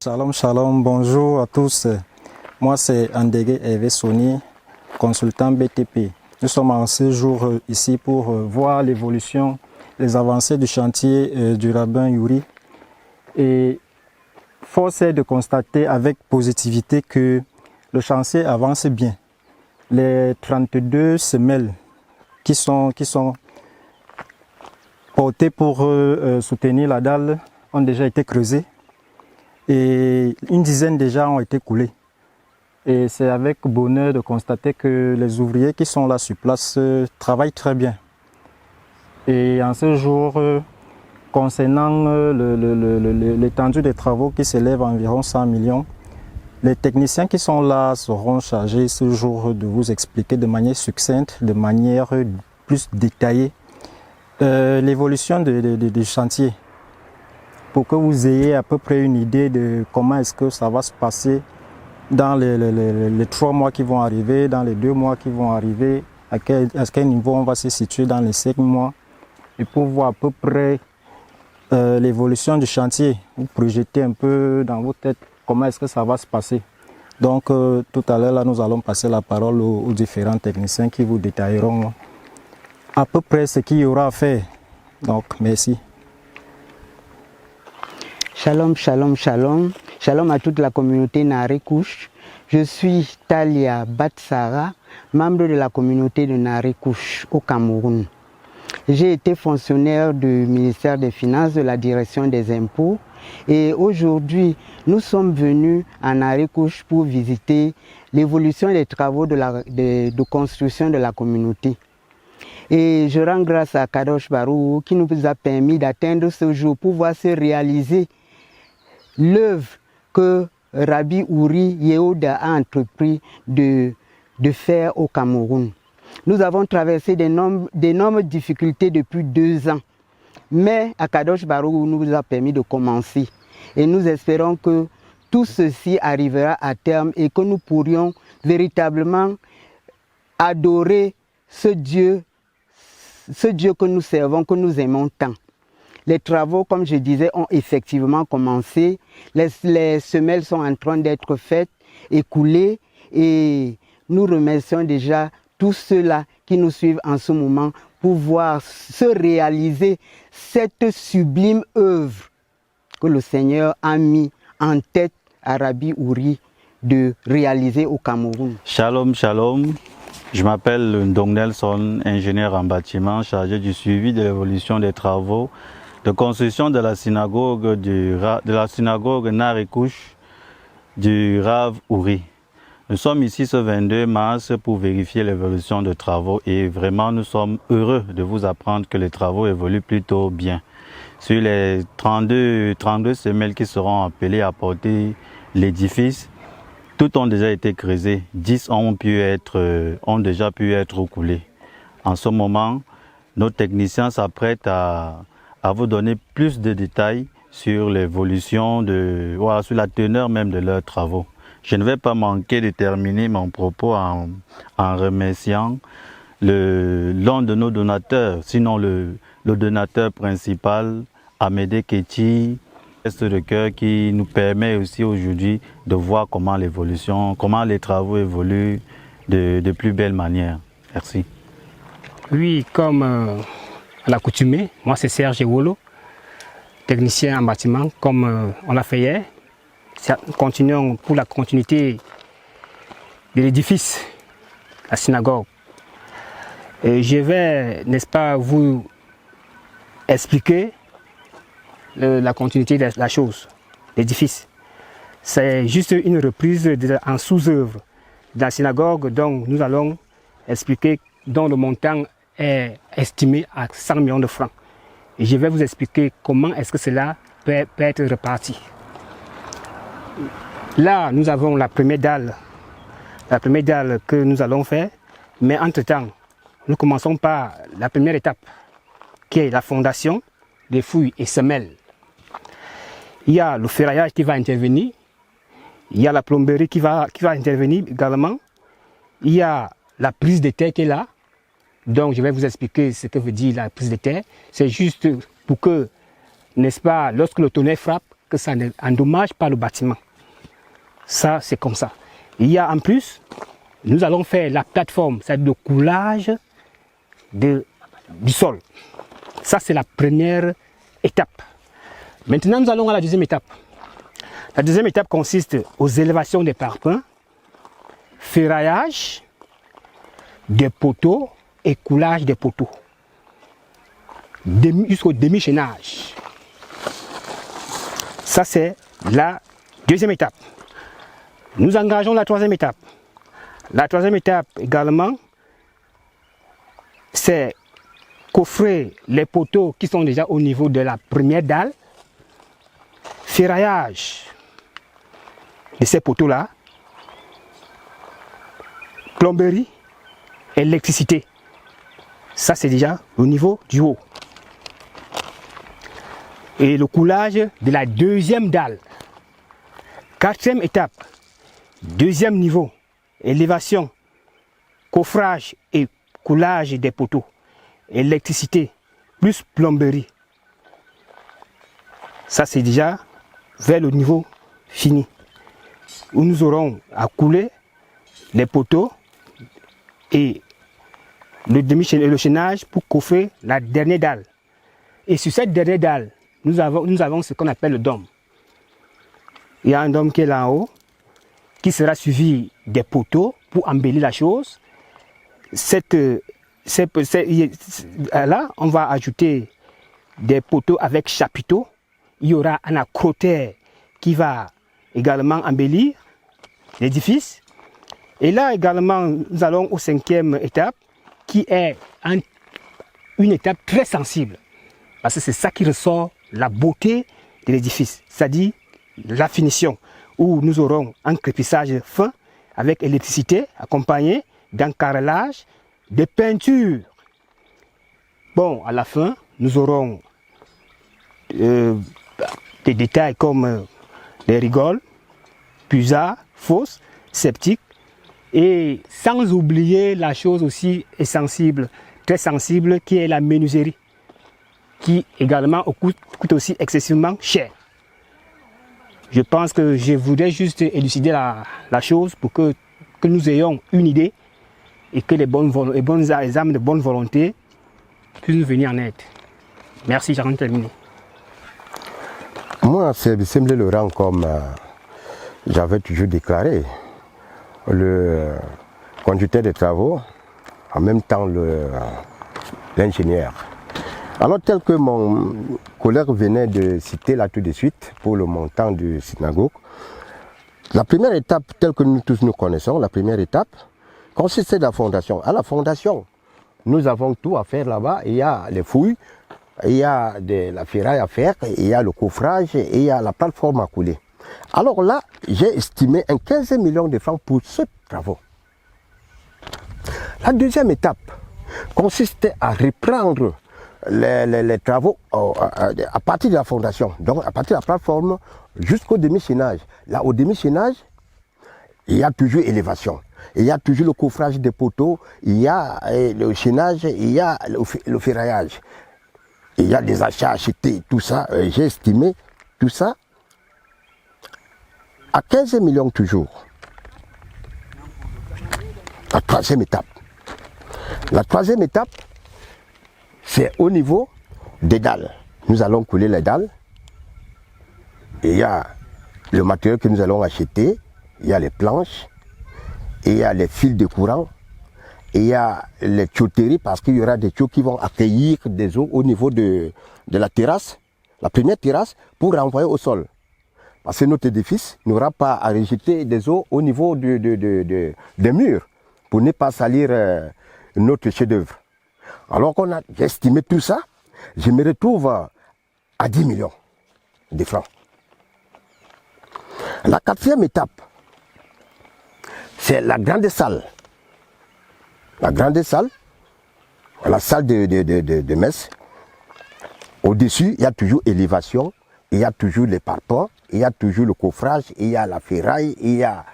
Shalom, shalom, bonjour à tous. Moi, c'est Andege Hervé Soni, consultant BTP. Nous sommes en séjour ici pour voir l'évolution, les avancées du chantier du rabbin Youri. Et force est de constater avec positivité que le chantier avance bien. Les 32 semelles qui sont portées pour soutenir la dalle ont déjà été creusées. Et une dizaine déjà ont été coulés. Et c'est avec bonheur de constater que les ouvriers qui sont là sur place travaillent très bien. Et en ce jour, concernant l'étendue des travaux qui s'élève à environ 100 millions, les techniciens qui sont là seront chargés ce jour de vous expliquer de manière succincte, de manière plus détaillée, l'évolution du chantier, pour que vous ayez à peu près une idée de comment est-ce que ça va se passer dans les 3 mois qui vont arriver, dans les 2 mois qui vont arriver, à quel niveau on va se situer dans les 5 mois, et pour voir à peu près l'évolution du chantier, vous projetez un peu dans vos têtes comment est-ce que ça va se passer. Donc tout à l'heure, là, nous allons passer la parole aux différents techniciens qui vous détailleront à peu près ce qu'il y aura à faire. Donc merci. Shalom, shalom, shalom. Shalom à toute la communauté Narekouche. Je suis Talia Batsara, membre de la communauté de Narekouche au Cameroun. J'ai été fonctionnaire du ministère des Finances, de la direction des impôts. Et aujourd'hui, nous sommes venus à Narekouche pour visiter l'évolution des travaux de construction de la communauté. Et je rends grâce à Kadosh Barou qui nous a permis d'atteindre ce jour pour voir se réaliser l'œuvre que Rabbi Uri Yehuda a entrepris de faire au Cameroun. Nous avons traversé d'énormes difficultés depuis 2 ans, mais Akadosh Barou nous a permis de commencer. Et nous espérons que tout ceci arrivera à terme et que nous pourrions véritablement adorer ce Dieu que nous servons, que nous aimons tant. Les travaux, comme je disais, ont effectivement commencé. Les semelles sont en train d'être faites et coulées. Et nous remercions déjà tous ceux-là qui nous suivent en ce moment pour voir se réaliser cette sublime œuvre que le Seigneur a mis en tête à Rabbi Uri de réaliser au Cameroun. Shalom, shalom. Je m'appelle Ndong Nelson, ingénieur en bâtiment, chargé du suivi de l'évolution des travaux de construction de la synagogue Narekouche du Rav Uri. Nous sommes ici ce 22 mars pour vérifier l'évolution des travaux et vraiment nous sommes heureux de vous apprendre que les travaux évoluent plutôt bien. Sur les 32 semelles qui seront appelées à porter l'édifice, toutes ont déjà été creusées, 10 ont déjà pu être coulées. En ce moment, nos techniciens s'apprêtent à vous donner plus de détails sur l'évolution, sur la teneur même de leurs travaux. Je ne vais pas manquer de terminer mon propos en remerciant l'un de nos donateurs, sinon le donateur principal, Amédée Ketchi, geste de cœur qui nous permet aussi aujourd'hui de voir comment les travaux évoluent de plus belle manière. Merci. Oui, comme à l'accoutumée, moi c'est Serge Ewolo, technicien en bâtiment, comme on l'a fait hier. Continuons pour la continuité de l'édifice, la synagogue. Et je vais, n'est-ce pas, vous expliquer la continuité de la chose, l'édifice. C'est juste une reprise en sous-œuvre de la synagogue dont nous allons expliquer, dont le montant est estimé à 100 millions de francs. Et je vais vous expliquer comment est-ce que cela peut être reparti. Là, nous avons la première dalle que nous allons faire, mais entre-temps, nous commençons par la première étape, qui est la fondation des fouilles et semelles. Il y a le ferraillage qui va intervenir, il y a la plomberie qui va intervenir également, il y a la prise de terre qui est là. Donc je vais vous expliquer ce que veut dire la prise de terre. C'est juste pour que, n'est-ce pas, lorsque le tonnerre frappe, que ça n'endommage pas le bâtiment. Ça, c'est comme ça. Il y a en plus, nous allons faire la plateforme, c'est-à-dire le coulage du sol. Ça, c'est la première étape. Maintenant, nous allons à la deuxième étape. La deuxième étape consiste aux élévations des parpaings, ferraillage des poteaux et coulage des poteaux jusqu'au demi-chaînage. Ça, c'est la deuxième étape. Nous engageons la troisième étape. La troisième étape également, c'est coffrer les poteaux qui sont déjà au niveau de la première dalle, ferraillage de ces poteaux-là, plomberie, électricité. Ça, c'est déjà au niveau du haut. Et le coulage de la deuxième dalle. Quatrième étape, deuxième niveau, élévation, coffrage et coulage des poteaux, électricité, plus plomberie. Ça, c'est déjà vers le niveau fini, où nous aurons à couler les poteaux et le chaînage pour coffrer la dernière dalle. Et sur cette dernière dalle, nous avons ce qu'on appelle le dôme. Il y a un dôme qui est là en haut, qui sera suivi des poteaux pour embellir la chose. Là, on va ajouter des poteaux avec chapiteaux. Il y aura un acrotère qui va également embellir l'édifice. Et là également, nous allons au cinquième étape, qui est une étape très sensible. Parce que c'est ça qui ressort la beauté de l'édifice, c'est-à-dire la finition, où nous aurons un crépissage fin avec électricité accompagné d'un carrelage, de peinture. Bon, à la fin, nous aurons des détails comme les rigoles, puisards, fosses, septiques, et sans oublier la chose aussi sensible, très sensible, qui est la menuiserie, qui également coûte aussi excessivement cher. Je pense que je voudrais juste élucider la chose pour que nous ayons une idée et que les âmes de bonne volonté puissent nous venir en aide. Merci, j'ai terminé. Moi, c'est semblé Laurent comme j'avais toujours déclaré, le conducteur des travaux, en même temps l'ingénieur. Alors tel que mon collègue venait de citer là tout de suite pour le montant du synagogue, la première étape telle que nous tous nous connaissons, la première étape consistait de la fondation. À la fondation, nous avons tout à faire là-bas. Il y a les fouilles, il y a la ferraille à faire, il y a le coffrage et il y a la plateforme à couler. Alors là, j'ai estimé un 15 millions de francs pour ce travaux. La deuxième étape consistait à reprendre les travaux à partir de la fondation, donc à partir de la plateforme jusqu'au demi-chaînage. Là, au demi-chaînage, il y a toujours élévation. Il y a toujours le coffrage des poteaux, il y a le chaînage, il y a le ferraillage. Il y a des achats achetés, tout ça. J'ai estimé tout ça à 15 millions toujours. La troisième étape. La troisième étape, c'est au niveau des dalles. Nous allons couler les dalles. Et il y a le matériel que nous allons acheter, il y a les planches, et il y a les fils de courant, et il y a les tuyauteries, parce qu'il y aura des tuyaux qui vont accueillir des eaux au niveau de la terrasse, la première terrasse, pour renvoyer au sol. Parce que notre édifice n'aura pas à rejeter des eaux au niveau des murs, pour ne pas salir notre chef-d'œuvre. Alors qu'on a estimé tout ça, je me retrouve à 10 millions de francs. La quatrième étape, c'est la grande salle. La grande salle, la salle de messe. Au-dessus, il y a toujours élévation, il y a toujours les parpaings, il y a toujours le coffrage, il y a la ferraille, il y a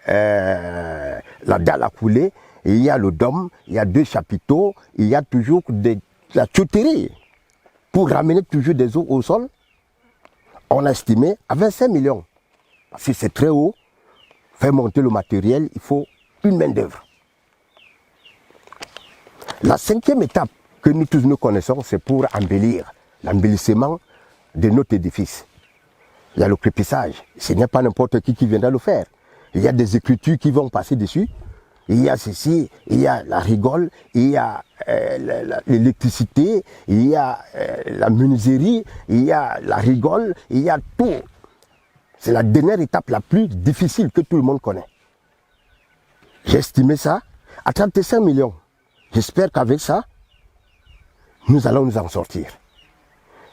la dalle à couler, il y a le dôme, il y a 2 chapiteaux, il y a toujours la tuyauterie pour ramener toujours des eaux au sol. on a estimé à 25 millions. Parce que c'est très haut, faire monter le matériel, il faut une main d'œuvre. La 5e étape que nous tous nous connaissons, c'est pour embellir, l'embellissement de notre édifice. Il y a le crépissage, ce n'est pas n'importe qui viendra le faire. Il y a des écritures qui vont passer dessus, il y a ceci, il y a la rigole, il y a l'électricité, il y a la menuiserie, il y a la rigole, il y a tout. C'est la dernière étape la plus difficile que tout le monde connaît. J'ai estimé ça à 35 millions. J'espère qu'avec ça, nous allons nous en sortir.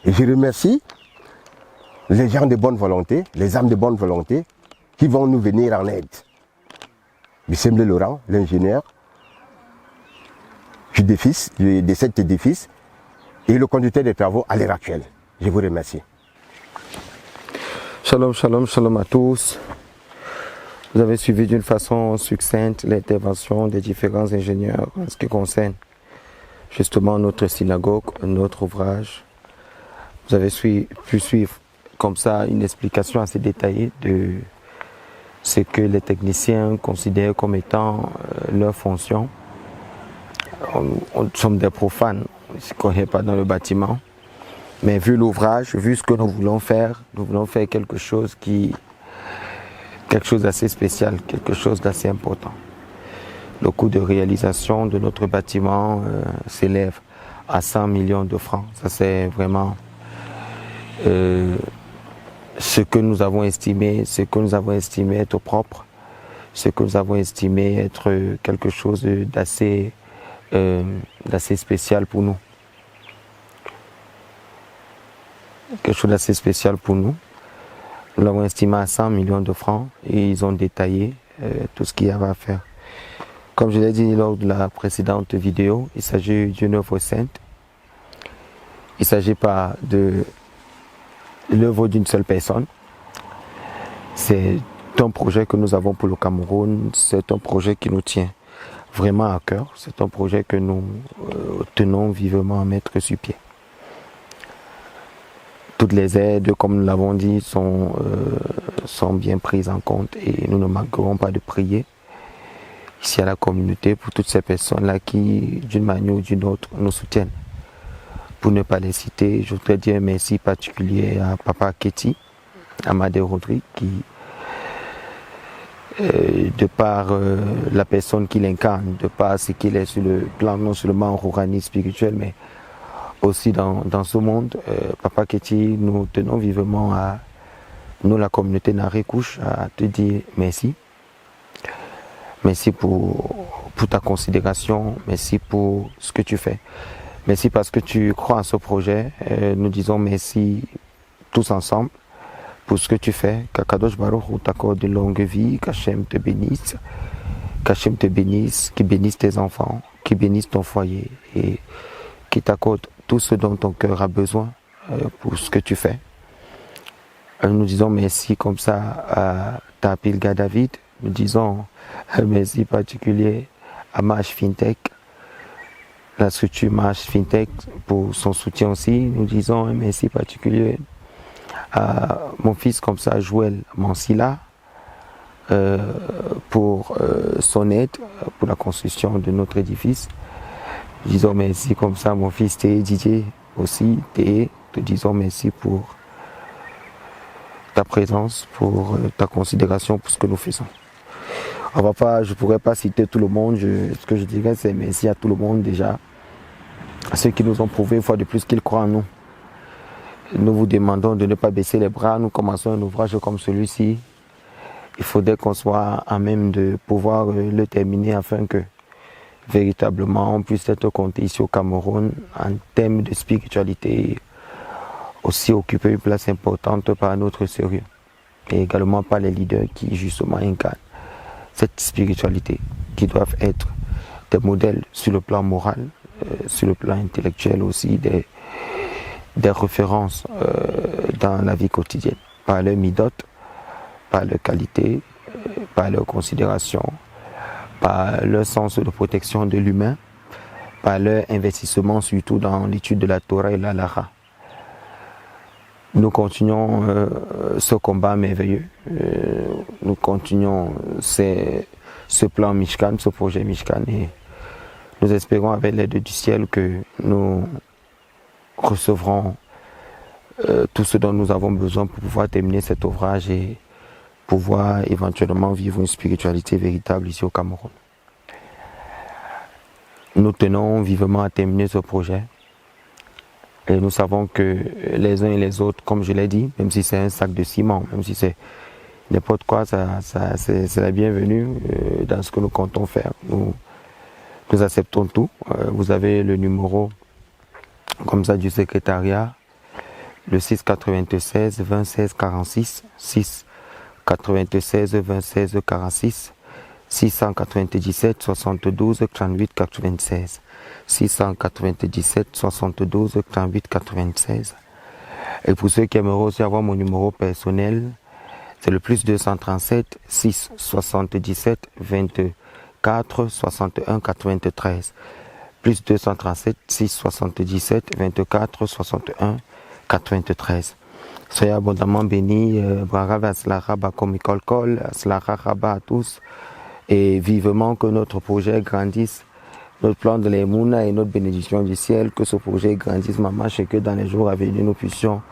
Et je remercie les gens de bonne volonté, les âmes de bonne volonté, qui vont nous venir en aide. Bissemble Laurent, l'ingénieur de cet édifice, et le conducteur des travaux à l'heure actuelle. Je vous remercie. Shalom, shalom, shalom à tous. Vous avez suivi d'une façon succincte l'intervention des différents ingénieurs en ce qui concerne justement notre synagogue, notre ouvrage. Vous avez pu suivre comme ça une explication assez détaillée de ce que les techniciens considèrent comme étant leur fonction. Nous sommes des profanes, on ne se connaît pas dans le bâtiment. Mais vu l'ouvrage, vu ce que nous voulons faire quelque chose d'assez spécial, quelque chose d'assez important. Le coût de réalisation de notre bâtiment s'élève à 100 millions de francs. Ça c'est vraiment ce que nous avons estimé être propre, ce que nous avons estimé être quelque chose d'assez spécial pour nous. Quelque chose d'assez spécial pour nous. Nous l'avons estimé à 100 millions de francs et ils ont détaillé tout ce qu'il y avait à faire. Comme je l'ai dit lors de la précédente vidéo, il s'agit d'une œuvre sainte. Il ne s'agit pas de l'œuvre d'une seule personne. C'est un projet que nous avons pour le Cameroun, c'est un projet qui nous tient vraiment à cœur, c'est un projet que nous tenons vivement à mettre sur pied. Toutes les aides, comme nous l'avons dit, sont bien prises en compte et nous ne manquerons pas de prier ici à la communauté pour toutes ces personnes-là qui, d'une manière ou d'une autre, nous soutiennent. Pour ne pas les citer, je voudrais dire un merci particulier à Papa Keti, Amadé Rodrigue, qui, de par la personne qu'il incarne, de par ce qu'il est sur le plan non seulement rourani spirituel, mais aussi dans ce monde, Papa Keti, nous tenons vivement à nous, la communauté Narékouche, à te dire merci. Merci pour ta considération, merci pour ce que tu fais. Merci parce que tu crois en ce projet. Nous disons merci tous ensemble pour ce que tu fais. Qu'Akadosh Baruch Hu t'accorde de longue vie, qu'Hachem te bénisse, qu'Hachem te bénisse, qu'il bénisse tes enfants, qu'il bénisse ton foyer et qu'il t'accorde tout ce dont ton cœur a besoin pour ce que tu fais. Nous disons merci comme ça à Tapilga David. Nous disons merci particulier à Mach Fintech, la structure Mach Fintech pour son soutien aussi. Nous disons un merci particulier à mon fils comme ça, Joël Mansilla, pour son aide pour la construction de notre édifice. Nous disons merci comme ça à mon fils Didier aussi, te disons merci pour ta présence, pour ta considération pour ce que nous faisons. Je ne pourrais pas citer tout le monde, ce que je dirais c'est merci à tout le monde déjà, à ceux qui nous ont prouvé une fois de plus qu'ils croient en nous. Nous vous demandons de ne pas baisser les bras, nous commençons un ouvrage comme celui-ci. Il faudrait qu'on soit à même de pouvoir le terminer afin que véritablement on puisse être compté ici au Cameroun en termes de spiritualité, aussi occuper une place importante par notre sérieux et également par les leaders qui justement incarnent cette spiritualité, qui doivent être des modèles sur le plan moral, sur le plan intellectuel aussi, des références dans la vie quotidienne, par leur midot, par leur qualité, par leur considération, par leur sens de protection de l'humain, par leur investissement surtout dans l'étude de la Torah et la Lara. Nous continuons ce combat merveilleux. Nous continuons ce plan Mishkan, ce projet Mishkan. Et nous espérons avec l'aide du ciel que nous recevrons tout ce dont nous avons besoin pour pouvoir terminer cet ouvrage et pouvoir éventuellement vivre une spiritualité véritable ici au Cameroun. Nous tenons vivement à terminer ce projet. Et nous savons que les uns et les autres, comme je l'ai dit, même si c'est un sac de ciment, même si c'est n'importe quoi, c'est la bienvenue dans ce que nous comptons faire. Nous acceptons tout. Vous avez le numéro comme ça du secrétariat, le 696 26 46, 6 96 26 46, 697 72 38 96. 697 72 38 96. Et pour ceux qui aimeraient aussi avoir mon numéro personnel, c'est le plus 237 6 77 24 61 93. Plus 237 6 77 24 61 93. Soyez abondamment bénis. Brava Aslara Bakomikol Kol, Aslara Raba à tous. Et vivement que notre projet grandisse. Notre plan de l'Emouna et notre bénédiction du ciel, que ce projet grandisse, maman, et que dans les jours à venir, nous puissions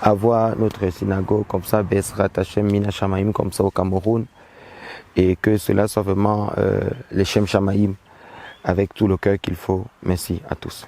avoir notre synagogue comme ça, Besrat Hashem Mina Shamaim, comme ça au Cameroun, et que cela soit vraiment les Shem Shamaim avec tout le cœur qu'il faut. Merci à tous.